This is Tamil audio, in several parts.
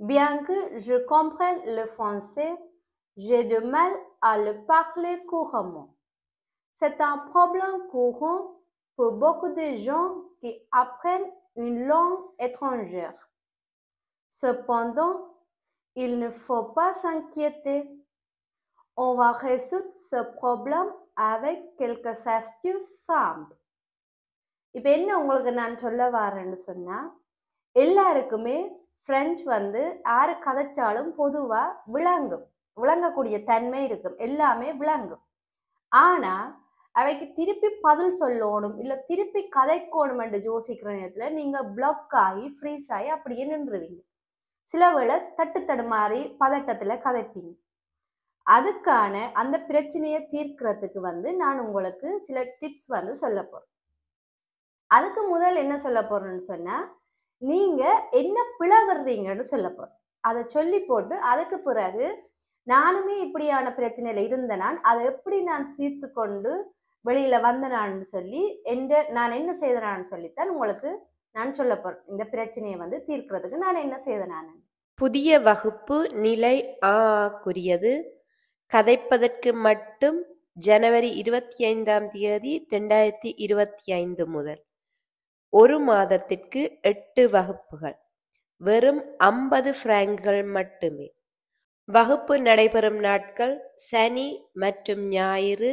Bien que je comprenne le français, j'ai du mal à le parler couramment. C'est un problème courant pour beaucoup de gens qui apprennent une langue étrangère. Cependant, il ne faut pas s'inquiéter. On va résoudre ce problème avec quelques astuces simples. இப்போ என்ன உங்களுக்கு நான் சொல்ல வரேன்னு சொன்னா, எல்லாருக்குமே பிரெஞ்சு வந்து யாரு கதைச்சாலும் பொதுவா விளங்கக்கூடிய தன்மை இருக்கும், எல்லாமே விளங்கும். ஆனா அவைக்கு திருப்பி பதில் சொல்லணும் இல்ல திருப்பி கதைக்கணும் என்று யோசிக்கிற நேரத்துல நீங்க பிளாக் ஆகி ஃப்ரீஸ் ஆகி அப்படியே நின்றுவீங்க. சில வேளை தட்டு தடுமாறி பதட்டத்துல கதைப்பீங்க. அதுக்கான அந்த பிரச்சனையை தீர்க்கிறதுக்கு வந்து நான் உங்களுக்கு சில டிப்ஸ் வந்து சொல்ல போறேன். அதுக்கு முதல் என்ன சொல்ல போறேன்னு சொன்னா, நீங்க என்ன பிளவுறீங்கன்னு சொல்ல போறேன். அதை சொல்லி போட்டு அதுக்கு பிறகு நானுமே இப்படியான பிரச்சனையில இருந்த அதை எப்படி நான் தீர்த்து கொண்டு வெளியில வந்தனான்னு சொல்லி நான் என்ன செய்தனான்னு சொல்லித்தான் உங்களுக்கு நான் சொல்ல போறேன். இந்த பிரச்சனையை வந்து தீர்க்கிறதுக்கு நான் என்ன செய்தனான். புதிய வகுப்பு நிலை குறியது கதைப்பதற்கு மட்டும் ஜனவரி 25ஆம் தேதி 2025 முதல் 1 மாதத்திற்கு 8 வகுப்புகள், வெறும் 50 பிராங்குகள் மட்டுமே. வகுப்பு நடைபெறும் நாட்கள் சனி மற்றும் ஞாயிறு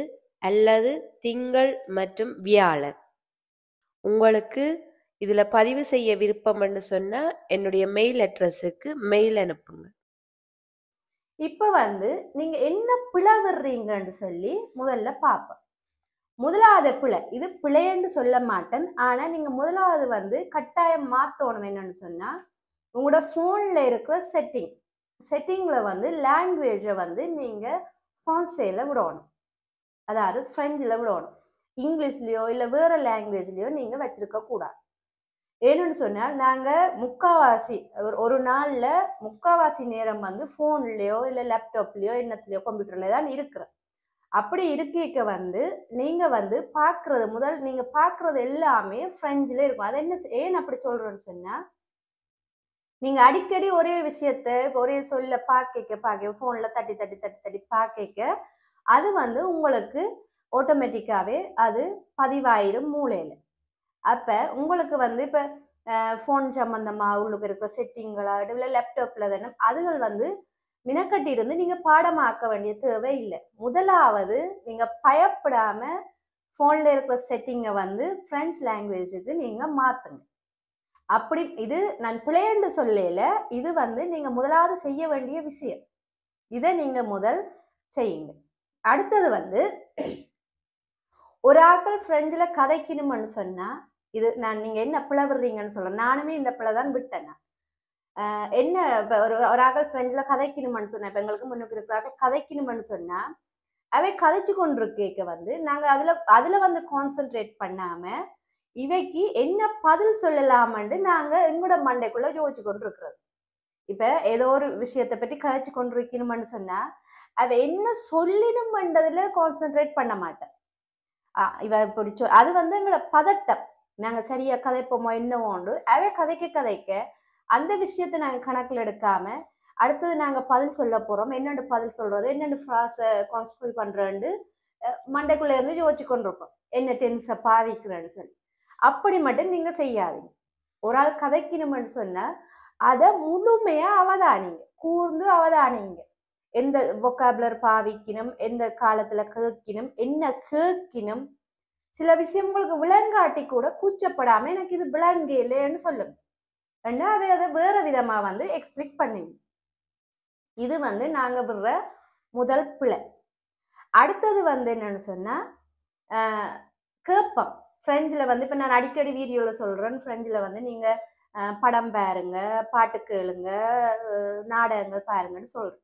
அல்லது திங்கள் மற்றும் வியாழன். உங்களுக்கு இதுல பதிவு செய்ய விருப்பம்னு சொன்னா என்னுடைய மெயில் அட்ரஸுக்கு மெயில் அனுப்புங்க. இப்ப வந்து நீங்க என்ன பிளவுறீங்கன்னு சொல்லி முதல்ல பார்ப்போம். முதலாவது பிழை, இது பிழைன்னு சொல்ல மாட்டேன், ஆனா நீங்க முதலாவது வந்து கட்டாயம் மாத்தணும். என்னன்னு சொன்னா, உங்களோட போன்ல இருக்கிற செட்டிங்ல வந்து லாங்குவேஜை வந்து நீங்க பிரான்சேல விடணும், அதாவது பிரெஞ்சுல விடணும். இங்கிலீஷ்லயோ இல்ல வேற லாங்குவேஜ்லயோ நீங்க வச்சிருக்க கூடாது. ஏன்னு சொன்னா நாங்க முக்காவாசி ஒரு நாள்ல முக்காவாசி நேரம் வந்து போன்லயோ இல்ல லேப்டாப்லயோ என்னத்துலயோ கம்ப்யூட்டர்ல தான் இருக்கிறோம். அப்படி இருக்க வந்து நீங்க வந்து நீங்க பாக்குறது எல்லாமே பிரெஞ்சுல இருக்கும். அது என்ன ஏன் அப்படி சொல்றேன்னு சொன்னா, நீங்க அடிக்கடி ஒரே விஷயத்த ஒரே சொல்ல பாக்க போன்ல தட்டி தட்டி தட்டி தட்டி பாக்க அது வந்து உங்களுக்கு ஆட்டோமேட்டிக்காவே அது பதிவாயிரும் மூளையில. அப்ப உங்களுக்கு வந்து இப்ப போன் சம்பந்தமா உள்ளுக்கு இருக்கிற செட்டிங்களா இல்ல லேப்டாப்ல தானே அதுகள் வந்து மினக்கட்டி இருந்து நீங்க பாடமாக்க வேண்டிய தேவை இல்லை. முதலாவது நீங்க பயப்படாம போன்ல இருக்கிற செட்டிங்கை வந்து பிரெஞ்சு லாங்குவேஜுக்கு நீங்க மாத்துங்க. அப்படி இது நான் பிள்ளைன்னு சொல்லல, இது வந்து நீங்க முதலாவது செய்ய வேண்டிய விஷயம். இதை நீங்க முதல் செய்யுங்க. அடுத்தது வந்து ஒரு ஆக்கள் பிரெஞ்சுல கதைக்கணும்னு சொன்னா, இது நீங்க என்ன பிளவுறீங்கன்னு சொல்றேன். நானுமே இந்த பிள்ளை தான் விட்டேன். என்ன ஒரு ஆக்கள் பிரெஞ்சுல கதைக்கணும்னு சொன்னா, இப்ப எங்களுக்கு முன்னுக்கு இருக்கிறார்கள் கதைக்கணும்னு சொன்னா, அவை கதைச்சு கொண்டிருக்க வந்து நாங்க அதுல வந்து கான்சென்ட்ரேட் பண்ணாம இவைக்கு என்ன பதில் சொல்லலாமன்னு நாங்க எங்களோட மண்டைக்குள்ள யோசிச்சு கொண்டு இருக்கிறது. இப்ப ஏதோ ஒரு விஷயத்தை பற்றி கதைச்சு கொண்டிருக்கணும்னு சொன்னா அவ என்ன சொல்லணும்ன்றதுல கான்சென்ட்ரேட் பண்ண மாட்டேன். இவ பிடிச்சோ அது வந்து எங்களோட பதட்டம். நாங்க சரியா கதைப்போமோ என்னவோண்டு அவை கதைக்க அந்த விஷயத்தை நாங்க கணக்குல எடுக்காம அடுத்தது நாங்க பதில் சொல்ல போறோம், என்னென்னு பதில் சொல்றது, என்னென்னு ஃப்ராஸ கான்ஸ்ட்ரூட் பண்றேன்னு மண்டைக்குள்ள இருந்து யோசிச்சு கொண்டிருப்போம், என்ன டென்ஸை பாவிக்கிறேன்னு சொல்லி. அப்படி மட்டும் நீங்க செய்யாதீங்க. ஒரு ஆள் கதைக்கணும்னு சொன்னா அதை முழுமையா அவதானிங்க, கூர்ந்து அவதானிங்க. எந்த வொக்காபுலர் பாவிக்கணும், எந்த காலத்துல கேட்கணும், என்ன கேட்கணும். சில விஷயம் உங்களுக்கு விளங்காட்டி கூட கூச்சப்படாம எனக்கு இது விளங்கலைன்னு சொல்லுங்க. ரெண்டாவே அதை வேற விதமா வந்து எக்ஸ்பிளைன் பண்ணுங்க. இது வந்து நாங்க விடுற முதல் பிழை. அடுத்தது வந்து என்னன்னு சொன்னா கேட்போம். பிரெஞ்சுல வந்து இப்ப நான் அடிக்கடி வீடியோல சொல்றேன், பிரெஞ்சுல வந்து நீங்க படம் பாருங்க, பாட்டு கேளுங்க, நாடகங்கள் பாருங்கன்னு சொல்றோம்.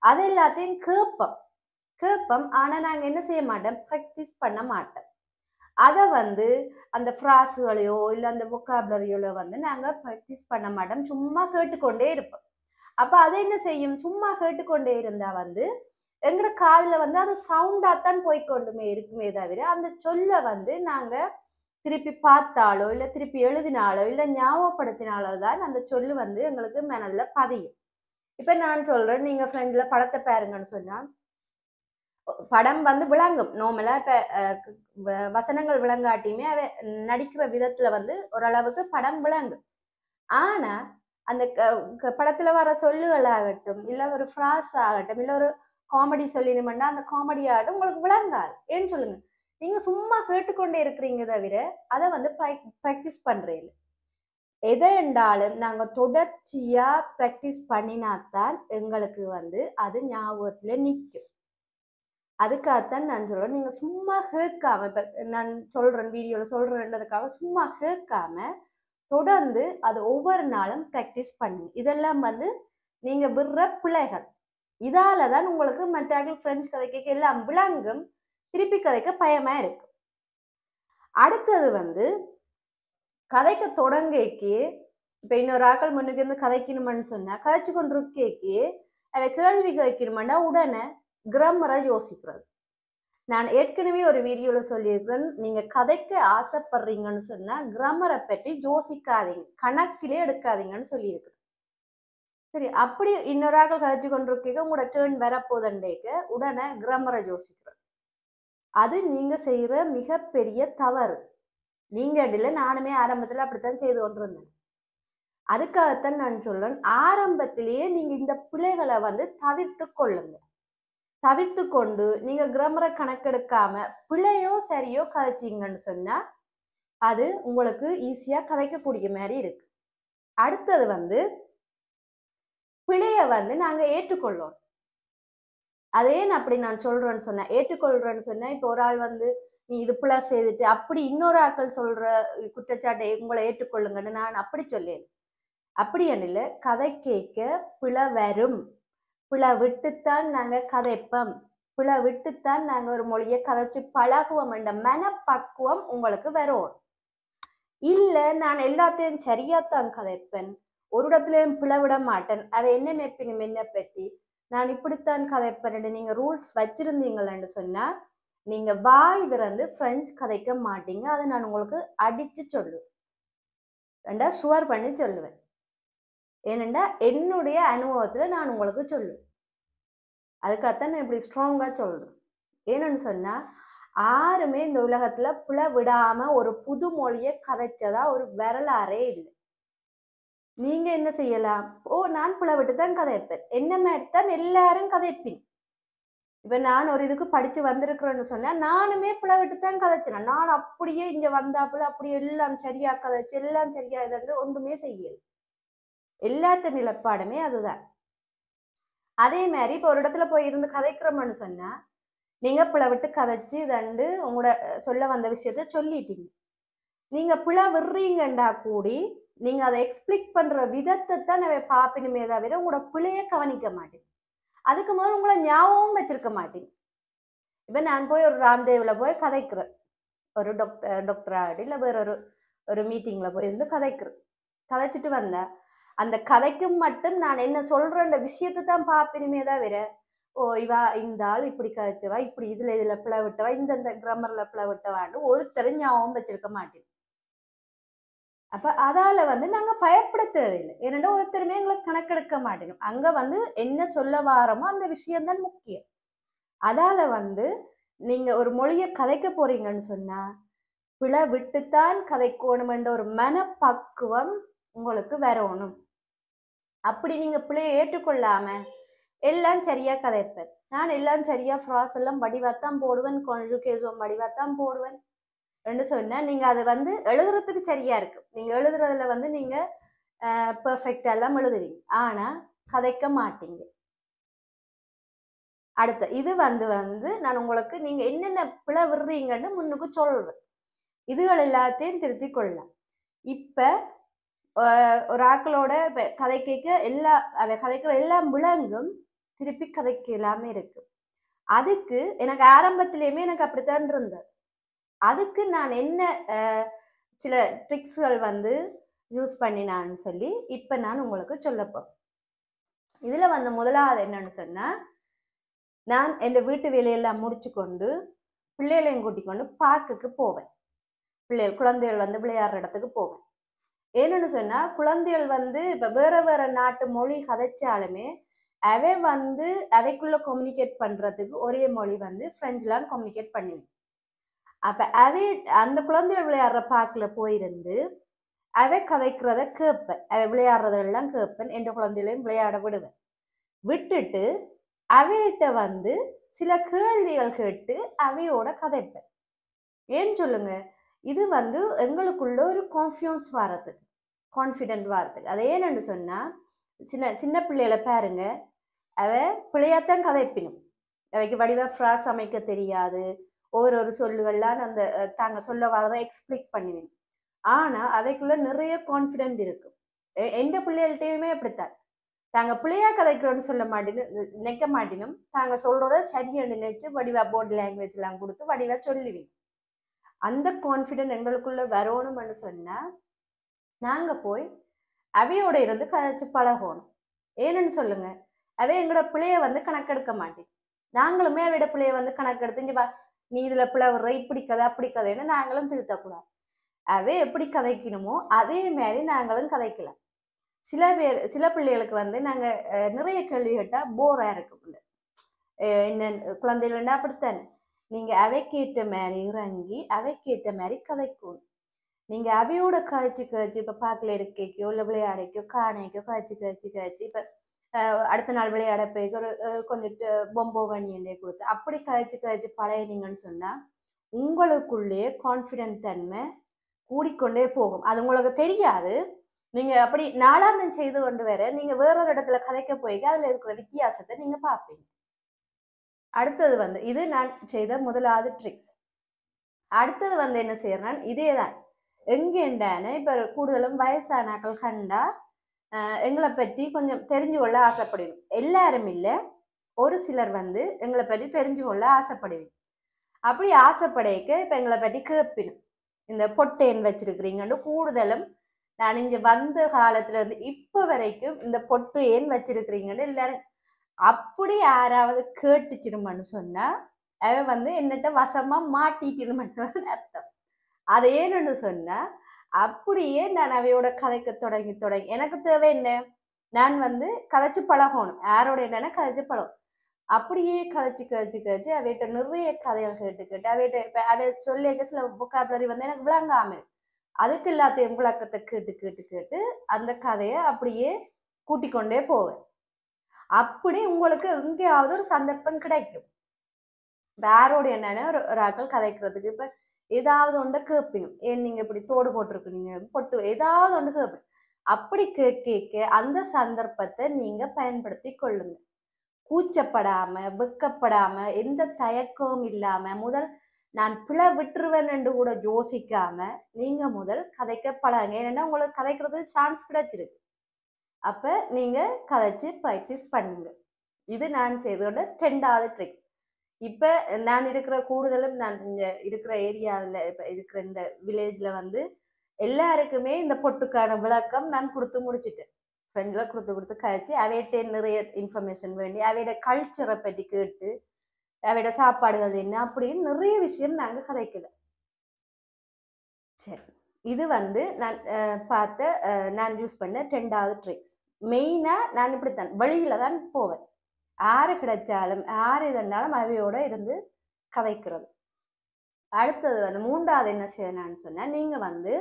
அது எல்லாத்தையும் கேட்போம். ஆனா நாங்க என்ன செய்ய மாட்டோம், ப்ராக்டிஸ் பண்ண மாட்டோம். அதை வந்து அந்த ஃப்ராஸுகளையோ இல்லை அந்த வொக்காபுலரியோ வந்து நாங்க ப்ராக்டிஸ் பண்ண மாட்டோம், சும்மா கேட்டுக்கொண்டே இருப்போம். அப்ப அதை என்ன செய்யும், சும்மா கேட்டுக்கொண்டே இருந்தா வந்து எங்களோட காதுல வந்து அது சவுண்டாத்தான் போய்கொண்டுமே இருக்குமே தவிர அந்த சொல்ல வந்து நாங்க திருப்பி பார்த்தாலோ இல்ல திருப்பி எழுதினாலோ இல்ல ஞாபகப்படுத்தினாலோ தான் அந்த சொல்லு வந்து எங்களுக்கு மனதுல பதியும். இப்ப நான் சொல்றேன், நீங்க ஃப்ரெண்ட்ல படத்தை பாருங்கன்னு சொன்னா படம் வந்து விளங்கும் நார்மலா. இப்ப வசனங்கள் விளங்காட்டியுமே அவ நடிக்கிற விதத்துல வந்து ஓரளவுக்கு படம் விளங்கும். ஆனா அந்த படத்துல வர சொல்லுகள் ஆகட்டும், இல்ல ஒரு ஃப்ராஸ் ஆகட்டும், இல்ல ஒரு காமெடி சொல்லிடுமெண்டா அந்த காமெடி ஆகட்டும் உங்களுக்கு விளங்காது. ஏன்னு சொல்லுங்க, நீங்க சும்மா கேட்டுக்கொண்டே இருக்கிறீங்க தவிர அதை வந்து ப்ராக்டிஸ் பண்றீங்க. எதை என்றாலும் நாங்க தொடர்ச்சியா ப்ராக்டிஸ் பண்ணினாத்தான் எங்களுக்கு வந்து அது ஞாபகத்துல நிற்கும். அதுக்காகத்தான் நான் சொல்றேன், நீங்க சும்மா கேட்காம, இப்ப நான் சொல்றேன் வீடியோல சொல்றேன்றதுக்காக சும்மா கேட்காம தொடர்ந்து அது ஒவ்வொரு நாளும் ப்ராக்டிஸ் பண்ணுங்க. இதெல்லாம் வந்து நீங்க விடுற பிள்ளைகள். இதாலதான் உங்களுக்கு மற்ற பிரெஞ்சு கதைக்க எல்லாம் விளங்கும், திருப்பி கதைக்க பயமா இருக்கு. அடுத்தது வந்து கதைக்க தொடங்கி இப்ப இன்னொரு ஆக்கள் முன்னுக்கு இருந்து கதைக்கணும்னு சொன்னா கதைச்சு கொண்டிருக்கேக்கி அவ கேள்வி கேட்கணும்னா உடனே கிராமரை யோசிக்கிறது. நான் ஏற்கனவே ஒரு வீடியோல சொல்லியிருக்கிறேன், நீங்க கதைக்க ஆசைப்படுறீங்கன்னு சொன்னா கிராமரை பற்றி யோசிக்காதீங்க, கணக்கிலே எடுக்காதீங்கன்னு சொல்லியிருக்கிறேன். சரி, அப்படி இன்னொரு ஆக்கள் கதைச்சு கொண்டிருக்க உங்களோட டேர்ன் வரப்போதண்டேக்க உடனே கிராமரை யோசிக்கிறது. அது நீங்க செய்யற மிகப்பெரிய தவறு. நீங்க இடையில நானுமே ஆரம்பத்துல அப்படித்தான் செய்து கொண்டிருந்தேன். அதுக்காகத்தான் நான் சொல்றேன், ஆரம்பத்திலேயே நீங்க இந்த பிழைகளை வந்து தவிர்த்து கொள்ளுங்க. தவிர்த்து கொண்டு நீங்க கிராமரை கணக்கெடுக்காம பிழையோ சரியோ கதைச்சிங்கன்னு சொன்னா அது உங்களுக்கு ஈஸியா கதைக்கக்கூடிய மாதிரி இருக்கு. அடுத்தது வந்து பிழைய வந்து நாங்க ஏற்றுக்கொள்ளோம். அதே அப்படி நான் சொல்றேன்னு சொன்னேன், ஏற்றுக்கொள்றேன்னு சொன்னேன். இப்போ ஒரு ஆள் வந்து நீ இது பிழை செய்துட்டு அப்படி இன்னொரு ஆக்கள் சொல்ற குற்றச்சாட்டை உங்களை ஏற்றுக்கொள்ளுங்கன்னு நான் அப்படி சொல்லேன். அப்படி இல்லை, கதை கேட்க பிழை வரும், பிழை விட்டுத்தான் நாங்க கதைப்போம், பிழை விட்டுத்தான் நாங்க ஒரு மொழியை கதைச்சு பழகுவோம் என்ற மனப்பக்குவம் உங்களுக்கு வரும். இல்ல நான் எல்லாத்தையும் சரியாத்தான் கதைப்பேன், ஒரு இடத்துலயும் பிழை விட மாட்டேன், அவ என்ன நினைப்பினும் என்ன பற்றி நான் இப்படித்தான் கதைப்பேன் நீங்க ரூல்ஸ் வச்சிருந்தீங்கன்னு சொன்னா நீங்க வாய் திறந்து பிரெஞ்சு கதைக்க மாட்டீங்க. அதை நான் உங்களுக்கு அடிச்சு சொல்லுவேன், ரெண்டா ஷுவர் பண்ணி சொல்லுவேன். ஏனெண்டா என்னுடைய அனுபவத்துல நான் உங்களுக்கு சொல்லுவேன். அதுக்காகத்தான் நான் இப்படி ஸ்ட்ராங்கா சொல்றேன். ஏன்னு சொன்னா யாருமே இந்த உலகத்துல பிழை விடாம ஒரு புது மொழியை கதைச்சதா ஒரு வரலாறே இல்லை. நீங்க என்ன செய்யலாம், ஓ நான் பிழை விட்டுதான் கதைப்பேன், என்ன மாதிரித்தான் எல்லாரும் கதைப்பேன். இப்ப நான் ஒரு இதுக்கு படிச்சு வந்திருக்கிறேன்னு சொன்னா நானுமே பிழை விட்டுத்தான் கதைச்சேன். நான் அப்படியே இங்க வந்தாப்புல அப்படியே எல்லாம் சரியா கதைச்சு எல்லாம் சரியா இருந்து ஒன்றுமே செய்யல. எல்லாத்த நிலப்பாடுமே அதுதான். அதே மாதிரி இப்ப ஒரு இடத்துல போய் இருந்து கதைக்கிறோம்னு சொன்னா நீங்க பிழை விட்டு கதைச்சு தண்டு உங்களோட சொல்ல வந்த விஷயத்த சொல்லிட்டீங்க. நீங்க பிழை விடுறீங்கண்டா கூடி நீங்க அதை எக்ஸ்பிளிக் பண்ற விதத்தை தான் நான் பாப்பினுமே தவிர உங்களோட பிழைய கவனிக்க மாட்டேன். அதுக்கு முதல்ல உங்களை ஞாபகம் வச்சிருக்க மாட்டேன். இப்ப நான் போய் ஒரு ராம்தேவ்ல போய் கதைக்கிறேன், ஒரு டாக்டரா இல்ல வேற ஒரு மீட்டிங்ல போய் இருந்து கதைச்சிட்டு வந்தா அந்த கதைக்கும் மட்டும் நான் என்ன சொல்றேன்ற விஷயத்தை தான் பாப்பினுமே தவிர ஓ இவா இந்த ஆள் இப்படி கதைச்சவா, இப்படி இதுல பிழை விட்டவா, இந்த கிராமர்ல பிழை விட்டவான்னு ஒருத்தர் ஞாபகம் வச்சிருக்க மாட்டேன். அப்ப அதால வந்து நாங்க பயப்பட தேவையில்லை. ஏன்னா ஒருத்தருமே எங்களுக்கு கணக்கெடுக்க மாட்டேங்கும். அங்க வந்து என்ன சொல்ல வாரமோ அந்த விஷயம்தான் முக்கியம். அதால வந்து நீங்க ஒரு மொழியை கதைக்க போறீங்கன்னு சொன்னா பிழை விட்டுத்தான் கதைக்கணும் என்ற ஒரு மனப்பக்குவம் உங்களுக்கு வரணும். அப்படி நீங்க பிழையை ஏற்றுக்கொள்ளாம எல்லாம் சரியா கதைப்பேன், நான் எல்லாம் சரியா ஃப்ராஸ் எல்லாம் வடிவாத்தான் போடுவேன், கான்ஜுகேஷன் வடிவாத்தான் போடுவேன் என்று சொன்னா நீங்க அது வந்து எழுதுறதுக்கு சரியா இருக்கு. நீங்க எழுதுறதுல வந்து நீங்க பெர்ஃபெக்டா எல்லாம் எழுதுவீங்க, ஆனா கதைக்க மாட்டீங்க. அடுத்த இது வந்து நான் உங்களுக்கு நீங்க என்னென்ன பிழை விடுறீங்கன்னு முன்னுக்கு சொல்றேன். இதுகள் எல்லாத்தையும் திருத்தி கொள்ளலாம். இப்ப ஒரு ஆக்களோட கதை கேட்க அவ கதைக்கிற எல்லாம் விளங்கும், திருப்பி கதைக்க எல்லாமே இருக்கு. அதுக்கு எனக்கு ஆரம்பத்திலேயுமே எனக்கு அப்படித்தான் இருந்தது. அதுக்கு நான் என்ன சில ட்ரிக்ஸ்கள் வந்து யூஸ் பண்ணினான்னு சொல்லி இப்ப நான் உங்களுக்கு சொல்லப்போம். இதுல வந்து முதலாவது என்னன்னு சொன்னா, நான் என் வீட்டு வேலையெல்லாம் முடிச்சு கொண்டு பிள்ளைகளையும் கூட்டிக் கொண்டு பார்க்குக்கு போவேன். குழந்தைகள் வந்து விளையாடுற இடத்துக்கு போவேன். ஏன்னு சொன்னா குழந்தைகள் வந்து இப்ப வேற வேற நாட்டு மொழி கதைச்சாலுமே அவை வந்து அவைக்குள்ள கம்யூனிகேட் பண்றதுக்கு ஒரே மொழி வந்து பிரெஞ்சுலாம் கம்யூனிகேட் பண்ணுவேன். அப்ப அவை அந்த குழந்தைகள் விளையாடுற பார்க்ல போயிருந்து அவை கதைக்கிறத கேட்பேன். அவை விளையாடுறதெல்லாம் கேட்பேன். எந்த குழந்தைகளையும் விளையாட விடுவேன். விட்டுட்டு அவையிட்ட வந்து சில கேள்விகள் கேட்டு அவையோட கதைப்பேன். ஏன்னு சொல்லுங்க, இது வந்து எங்களுக்குள்ள ஒரு கான்ஃபிடன்ஸ் வாரத்துக்கு, கான்ஃபிடென்ட் வாரத்துக்கு. அது ஏன்னு சொன்னா, சின்ன சின்ன பிள்ளைகளை பாருங்க, அவ பிள்ளையாத்தான் கதைப்பினும். அவைக்கு வடிவா ஃப்ராஸ் அமைக்க தெரியாது. ஒரு சொல்லுகள்லாம் அந்த தாங்க சொல்ல வரதை எக்ஸ்பிளைக் பண்ணுவேன். ஆனா அவைக்குள்ள நிறைய கான்ஃபிடென்ட் இருக்கும். எந்த பிள்ளைகள்கிட்டயுமே அப்படித்தான். தாங்க பிள்ளையா கதைக்கிறோன்னு சொல்ல மாட்டேன்னு நினைக்க மாட்டினும், தாங்க சொல்றத சரியா நினைச்சு வடிவா போர்டு லாங்குவேஜ் எல்லாம் கொடுத்து வடிவா சொல்லுவேன். அந்த கான்ஃபிடென்ட் எங்களுக்குள்ள வரணும்னு சொன்னா நாங்க போய் அவையோட இருந்து கதைச்சு பழகணும். ஏன்னு சொல்லுங்க, அவை எங்களோட பிள்ளைய வந்து கணக்கெடுக்க மாட்டேன். நாங்களுமே அவையோட பிள்ளைய வந்து கணக்கெடுத்து இங்க நீ இதுல பிளவுற இப்படி கதை அப்படி கதைன்னு நாங்களும் திருத்தக்கூடாது. அவை எப்படி கதைக்கணுமோ அதே மாதிரி நாங்களும் கதைக்கலாம். சில பிள்ளைகளுக்கு வந்து நாங்க நிறைய கேள்வி கேட்டா போரா இருக்கும். என்ன குழந்தைகள்னா அப்படித்தானே, நீங்க அவைக்கேற்ற மாதிரி இறங்கி அவைக்கேற்ற மாதிரி கதைக்கணும். நீங்க அவையோட கதைச்சு இப்ப பார்க்கல இருக்கைக்கோ இல்ல விளையாடைக்கோ காணைக்கோ கதைச்சு இப்ப அடுத்த நாள் விளையாட போய் ஒரு கொஞ்சம் பொம்போ வண்ணியண்டே கொடுத்து அப்படி கதைச்சு பழையனீங்கன்னு சொன்னா உங்களுக்குள்ளேயே கான்ஃபிடென்ட் தன்மை கூடிக்கொண்டே போகும். அது உங்களுக்கு தெரியாது. நீங்க அப்படி நாளாந்தம் செய்து கொண்டு வர நீங்க வேறொரு இடத்துல கதைக்க போய் அதுல இருக்கிற வித்தியாசத்தை நீங்க பார்ப்பீங்க. அடுத்தது வந்து இது நான் செய்த முதலாவது ட்ரிக்ஸ். அடுத்தது வந்து என்ன செய்யறேன், இதேதான் எங்கேண்டான இப்ப கூடுதலும் வயசானாக்கள் கண்டா எங்களை பற்றி கொஞ்சம் தெரிஞ்சு கொள்ள ஆசைப்படுவேன். எல்லாரும் இல்லை, ஒரு சிலர் வந்து எங்களை பற்றி தெரிஞ்சு கொள்ள ஆசைப்படுவேன். அப்படி ஆசைப்படைக்க இப்ப எங்களை பற்றி கேட்பினும், இந்த பொட்டேன் வச்சிருக்கிறீங்கன்னு கூடுதலும் நான் இங்க வந்த காலத்துல இருந்து இப்ப வரைக்கும் இந்த பொட்டு ஏன் வச்சிருக்கிறீங்கன்னு எல்லாரும் அப்படி யாராவது கேட்டுச்சிருமான்னு சொன்னா அவ வந்து என்னட்ட வசமா மாட்டிட்டிருமான்னு அர்த்தம். அது ஏன்னு சொன்னா அப்படியே நான் அவையோட கதைக்க தொடங்கி எனக்கு தேவை என்ன, நான் வந்து கதைச்சு பழகணும். யாரோட என்னன்னா கதைச்சு பழகும். அப்படியே கதைச்சு அவையிட்ட நிறைய கதைகள் கேட்டு அவையிட்ட இப்ப அவை சொல்லிக்க சில vocabulary வந்து எனக்கு விளங்காம அதுக்கு எல்லாத்தையும் விளக்கத்தை கேட்டு அந்த கதையை அப்படியே கூட்டிக்கொண்டே போவேன். அப்படி உங்களுக்கு எங்கேயாவது ஒரு சந்தர்ப்பம் கிடைக்கும். வேறோட என்னன்னா ஒரு ஆக்கள் கதைக்கிறதுக்கு இப்ப ஏதாவது ஒன்று கேட்பினும், ஏன் நீங்க இப்படி தோடு போட்டிருக்கீங்க பொட்டு ஏதாவது ஒன்று கேட்பேன். அப்படி கேட்க அந்த சந்தர்ப்பத்தை நீங்க பயன்படுத்தி கொள்ளுங்க. கூச்சப்படாம வெக்கப்படாம எந்த தயக்கமும் இல்லாம முதல் நான் பிழை விட்டுருவேன் என்று கூட யோசிக்காம நீங்க முதல் கதைக்க பழகுங்க. ஏன்னா உங்களுக்கு கதைக்கிறது சான்ஸ் கிடைச்சிருக்கு. அப்ப நீங்க கதைச்சு ப்ராக்டிஸ் பண்ணுங்க. இது நான் செய்தோட 2வது ட்ரிக்ஸ். இப்ப நான் இருக்கிற கூடுதலும் நான் இங்க இருக்கிற ஏரியாவில் இப்ப இருக்கிற இந்த வில்லேஜ்ல வந்து எல்லாருக்குமே இந்த பொட்டுக்கான விளக்கம் நான் கொடுத்து முடிச்சுட்டேன். ஃப்ரெண்ட்ல கொடுத்து கழிச்சு அவையிட்ட நிறைய இன்ஃபர்மேஷன் வேண்டி அவையோட கல்ச்சரை பற்றி கேட்டு அவையோட சாப்பாடுகள் என்ன அப்படின்னு நிறைய விஷயம் நாங்கள் கதைக்கல. சரி, இது வந்து நான் பார்த்த நான் யூஸ் பண்ண 2வது ட்ரிக்ஸ். மெயினா நான் இப்படித்தான் வழியில தான் போவேன். யாரு கிடைச்சாலும் யாரு இருந்தாலும் அவையோட இருந்து கதைக்கிறது. அடுத்தது வந்து 3வது என்ன செய்யணும்னு சொன்னா, நீங்க வந்து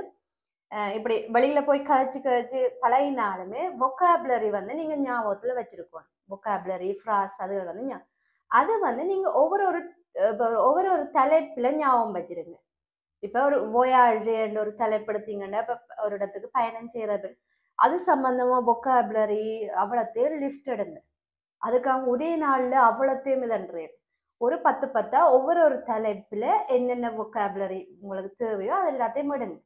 இப்படி வெளியில போய் கதைச்சு பழகினாலுமே vocabulary வந்து நீங்க ஞாபகத்துல வச்சிருக்கணும். vocabulary ஃப்ராஸ் அதுகள் வந்து அது வந்து நீங்க ஒவ்வொரு தலைப்புல ஞாபகம் வச்சிருங்க. இப்ப ஒரு voyage ஒரு தலைப்படுத்தீங்கன்னா இப்ப ஒரு இடத்துக்கு பயணம் செய்யறது அது சம்பந்தமா vocabulary அவ்வளோத்தையும் லிஸ்ட் எடுங்க. அதுக்காக ஒரே நாள்ல அவ்வளோத்தையும் இதன்றேன். ஒரு 10 ஒவ்வொரு தலைப்புல என்னென்ன vocabulary உங்களுக்கு தேவையோ அது எல்லாத்தையும் எடுங்க.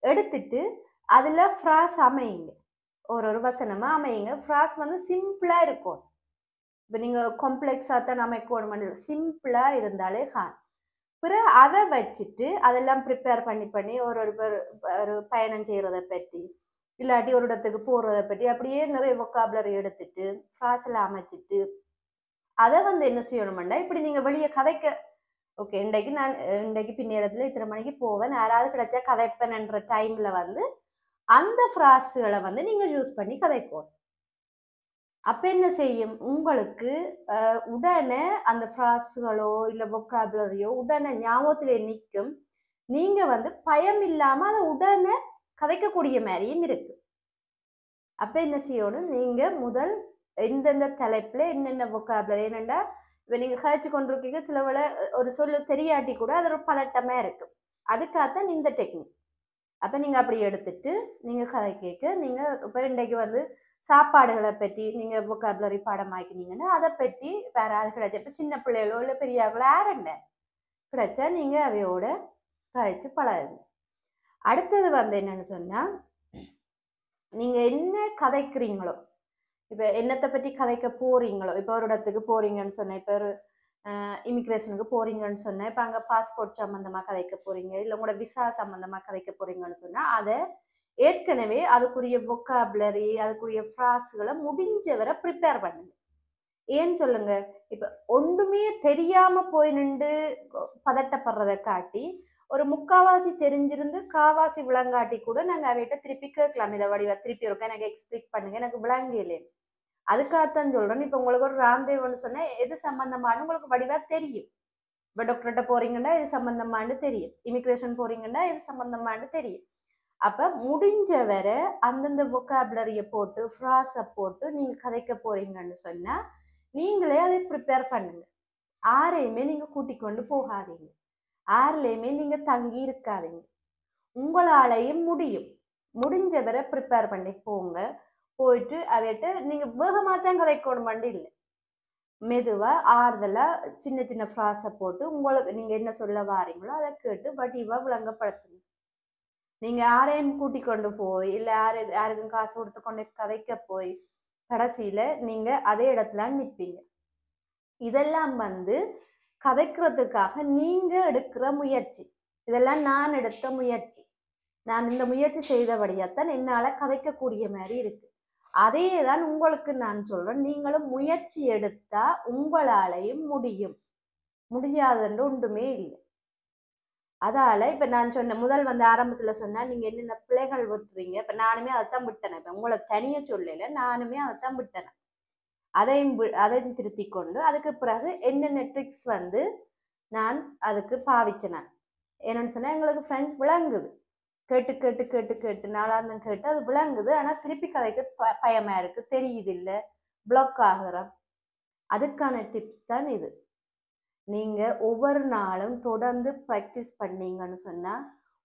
எடுத்துட்டு அதுல ஃப்ராஸ் அமையுங்க. ஒரு வசனமா அமையுங்க. ஃப்ராஸ் வந்து சிம்பிளா இருக்கும். இப்ப நீங்க காம்ப்ளெக்ஸா தான் அமைக்கணும், சிம்பிளா இருந்தாலே பிறகு அதை வச்சுட்டு அதெல்லாம் ப்ரிப்பேர் பண்ணி ஒரு பயணம் செய்யறதை பற்றி இல்லாட்டி ஒரு இடத்துக்கு போறதை பற்றி அப்படியே நிறைய vocabulary எடுத்துட்டு ஃப்ராஸ் எல்லாம் அமைச்சிட்டு அதை வந்து என்ன செய்யணும்னா இப்படி நீங்க வெளியே கதைக்க ஓகே இன்றைக்கு பின்னேரத்துல இத்தனை மணிக்கு போவேன், யாராவது கிடைச்சா கதைப்பேன்ன்ற டைம்ல வந்து அந்த ஃப்ராஸுகளை வந்து நீங்க யூஸ் பண்ணி கதைக்கணும். அப்ப என்ன செய்யும் உங்களுக்கு உடனே அந்த ஃப்ராஸ்களோ இல்ல vocabularyயோ உடனே ஞாபகத்திலே நிற்கும். நீங்க வந்து பயம் இல்லாம அதை உடனே கதைக்கக்கூடிய மாதிரியும் இருக்கு. அப்ப என்ன செய்யணும், நீங்க முதல் எந்தெந்த தலைப்புல என்னென்ன vocabulary என்னண்டா இப்ப நீங்க கதைச்சு கொண்டிருக்கீங்க, சில வேளை ஒரு சொல்லு தெரியாட்டி கூட அது ஒரு பதட்டமா இருக்கும். அதுக்காகத்தான் இந்த டெக்னிக். அப்ப நீங்க அப்படி எடுத்துட்டு நீங்க கதை கேட்க நீங்க இப்ப இன்றைக்கு வந்து சாப்பாடுகளை பற்றி நீங்க vocabulary பாடமாக்கினீங்கன்னா அதை பற்றி வேற யாராவது கிடைச்ச இப்ப சின்ன பிள்ளைகளோ இல்ல பெரியார்களோ யாருண்ட கிடைச்சா நீங்க அவையோட கதைச்சு பழகுங்க. அடுத்தது வந்து என்னன்னு சொன்னா, நீங்க என்ன கதைக்கிறீங்களோ, இப்ப என்னத்தை பற்றி கதைக்க போறீங்களோ, இப்ப ஒரு இடத்துக்கு போறீங்கன்னு சொன்ன, இப்ப ஒரு இமிகிரேஷனுக்கு போறீங்கன்னு சொன்னா, இப்ப அங்க பாஸ்போர்ட் சம்பந்தமா கதைக்க போறீங்க, இல்ல உங்களோட விசா சம்பந்தமா கதைக்க போறீங்கன்னு சொன்னா, அதை ஏற்கனவே அதுக்குரிய vocabulary அதுக்குரிய ஃப்ராஸ்களை முடிஞ்ச வரை ப்ரிப்பேர் பண்ணுங்க. ஏன்னு சொல்லுங்க, இப்ப ஒன்றுமே தெரியாம போய் நின்று பதட்டப்படுறதை காட்டி ஒரு முக்காவாசி தெரிஞ்சிருந்து காவாசி விளங்காட்டி கூட நாங்க அவைகிட்ட திருப்பி கேட்கலாம், இதை வடிவா திருப்பி இருக்கா எனக்கு எக்ஸ்பிளைக் பண்ணுங்க, எனக்கு விளங்கல. அதுக்காகத்தான் சொல்றேன். இப்ப உங்களுக்கு ஒரு ராம்தேவ்னு சொன்னா எது சம்பந்தமானு உங்களுக்கு வடிவா தெரியும். இப்ப டாக்டர்கிட்ட போறீங்கன்னா இது சம்பந்தமானு தெரியும், இமிகிரேஷன் போறீங்கன்னா இது சம்பந்தமானு தெரியும். அப்ப முடிஞ்ச வரை அந்தந்த vocabularyயை போட்டு ஃப்ராஸை போட்டு நீங்க கதைக்க போறீங்கன்னு சொன்னா நீங்களே அதை ப்ரிப்பேர் பண்ணுங்க. யாரையுமே நீங்க கூட்டிக் கொண்டு போகாதீங்க, யார்லையுமே நீங்க தங்கி இருக்காதீங்க. உங்களாலையும் முடியும். முடிஞ்ச வரை ப்ரிப்பேர் பண்ணி போங்க. போயிட்டு அவையிட்ட நீங்க வேகமாத்தான் கதைக்கணுமாண்டு இல்லை, மெதுவா ஆறுதலா சின்ன சின்ன ஃப்ராஸை போட்டு உங்களுக்கு நீங்க என்ன சொல்ல வாரீங்களோ அதை கேட்டு வடிவா விளங்கப்படுத்துங்க. நீங்க யாரையும் கூட்டிக் கொண்டு போய் இல்ல யாருக்கும் காசு கொடுத்து கொண்டு கதைக்க போய் கடைசியில நீங்க அதே இடத்துல நிற்பீங்க. இதெல்லாம் வந்து கதைக்கிறதுக்காக நீங்க எடுக்கிற முயற்சி. இதெல்லாம் நான் எடுத்த முயற்சி. நான் இந்த முயற்சி செய்தபடியாத்தான் என்னால கதைக்கக்கூடிய மாதிரி இருக்கு. அதே தான் உங்களுக்கு நான் சொல்றேன், நீங்களும் முயற்சி எடுத்தா உங்களாலையும் முடியும். முடியாதுன்னு ஒன்றுமே இல்லை. அதால இப்ப நான் சொன்ன முதல் வந்து ஆரம்பத்துல சொன்னா நீங்க என்னென்ன பிள்ளைகள் விட்டுறீங்க, இப்ப நானுமே அதைத்தான் விட்டேன். இப்ப உங்களை தனிய சொல்லல, நானுமே அதைத்தான் விட்டேன். அதையும் திருத்தி கொண்டு அதுக்கு பிறகு என்னென்ன ட்ரிக்ஸ் வந்து நான் அதுக்கு பாவிச்சேன். என்னன்னு சொன்னா எங்களுக்கு ஃப்ரெண்ட்ஸ் விளங்குது, கேட்டு கேட்டு கேட்டு கேட்டு நாளாந்தம் கேட்டு அது விளங்குது. ஆனா திருப்பி கதைக்கு பயமா இருக்கு, தெரியுது இல்ல, பிளாக் ஆகுறோம். அதுக்கான டிப்ஸ் தான் இது. நீங்க ஒவ்வொரு நாளும் தொடர்ந்து ப்ராக்டிஸ் பண்ணீங்கன்னு சொன்னா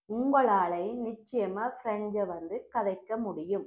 உங்களாலே நிச்சயமா ஃப்ரெஞ்சை வந்து கதைக்க முடியும்.